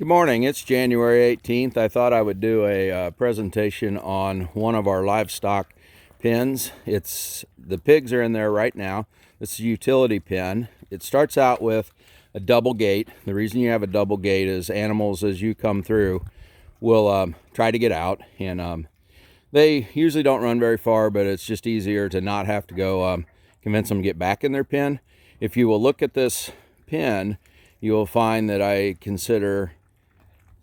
Good morning. It's January 18th. I thought I would do a presentation on one of our livestock pens. The pigs are in there right now. This is a utility pen. It starts out with a double gate. The reason you have a double gate is animals, as you come through, will try to get out, and they usually don't run very far, but it's just easier to not have to go convince them to get back in their pen. If you will look at this pen, you will find that I consider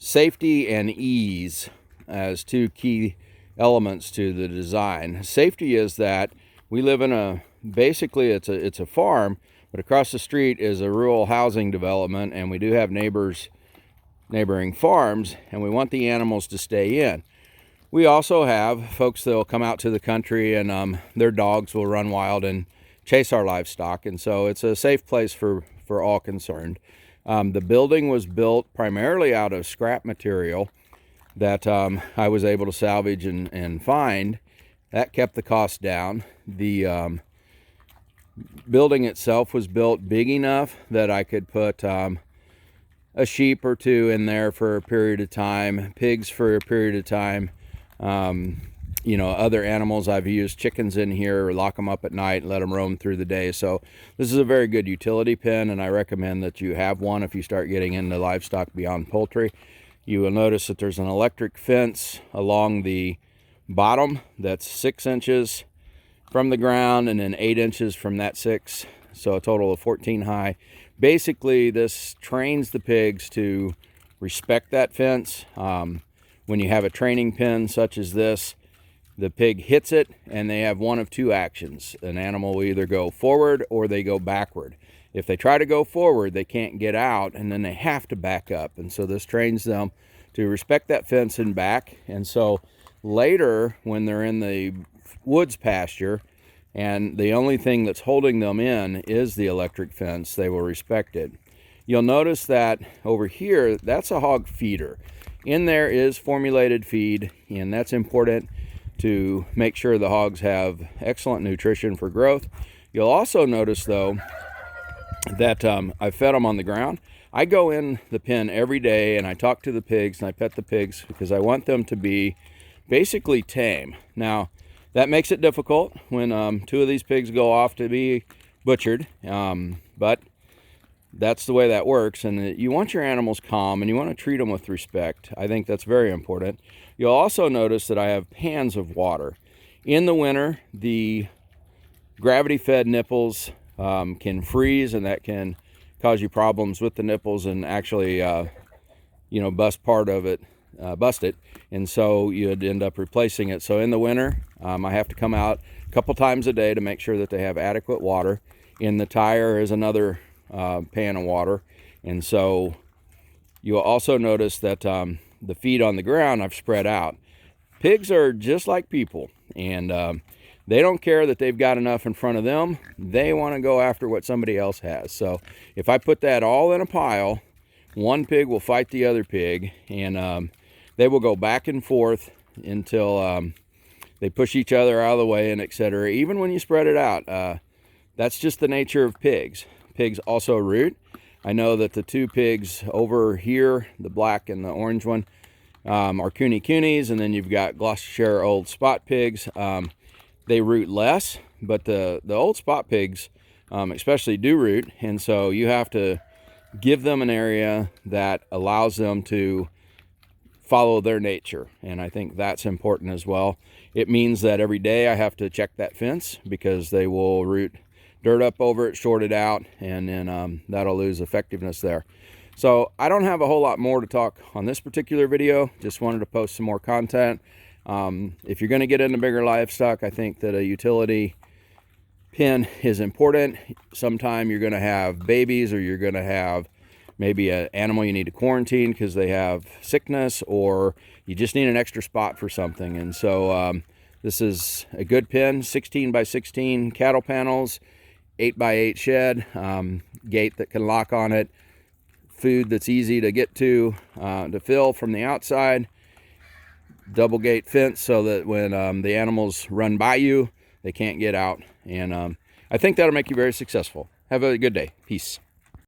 safety and ease as two key elements to the design. Safety is that we live in basically it's a farm, but across the street is a rural housing development, and we do have neighboring farms, and we want the animals to stay in. We also have folks that will come out to the country, and their dogs will run wild and chase our livestock, and so it's a safe place for all concerned. The building was built primarily out of scrap material that I was able to salvage and find. That kept the cost down. The building itself was built big enough that I could put a sheep or two in there for a period of time, pigs for a period of time. Other animals, I've used chickens in here, lock them up at night and let them roam through the day. So this is a very good utility pen, and I recommend that you have one if you start getting into livestock beyond poultry. You will notice that there's an electric fence along the bottom that's 6 inches from the ground and then 8 inches from that 6, so a total of 14 high. Basically, this trains the pigs to respect that fence. When you have a training pen such as this, the pig hits it, and they have one of two actions. An animal will either go forward or they go backward. If they try to go forward, they can't get out, and then they have to back up. And so this trains them to respect that fence and back. And so later, when they're in the woods pasture, and the only thing that's holding them in is the electric fence, they will respect it. You'll notice that over here, that's a hog feeder. In there is formulated feed, and that's important to make sure the hogs have excellent nutrition for growth. You'll also notice, though, that I fed them on the ground. I go in the pen every day, and I talk to the pigs, and I pet the pigs because I want them to be basically tame. Now, that makes it difficult when two of these pigs go off to be butchered, but that's the way that works. And you want your animals calm, and you want to treat them with respect. I think that's very important. You'll also notice that I have pans of water. In the winter, the gravity-fed nipples can freeze, and that can cause you problems with the nipples and actually, bust it. And so you'd end up replacing it. So in the winter, I have to come out a couple times a day to make sure that they have adequate water. In the tire is another pan of water. And so you'll also notice that the feed on the ground I've spread out. Pigs are just like people, and they don't care that they've got enough in front of them. They want to go after what somebody else has. So if I put that all in a pile, one pig will fight the other pig, and they will go back and forth until they push each other out of the way, and etc. Even when you spread it out, that's just the nature of pigs. Pigs also root. I know that the two pigs over here, the black and the orange one, are coonies, and then you've got Gloucestershire old spot pigs. They root less, but the old spot pigs especially do root, and so you have to give them an area that allows them to follow their nature, and I think that's important as well. It means that every day I have to check that fence because they will root dirt up over it, short it out, and then that'll lose effectiveness there. So I don't have a whole lot more to talk on this particular video. Just wanted to post some more content. If you're going to get into bigger livestock, I think that a utility pen is important. Sometime you're going to have babies, or you're going to have maybe an animal you need to quarantine because they have sickness, or you just need an extra spot for something. And so this is a good pen, 16 by 16 cattle panels, 8 by 8 shed, gate that can lock on it, food that's easy to get to fill from the outside, double gate fence so that when the animals run by you, they can't get out. And I think that'll make you very successful. Have a good day. Peace.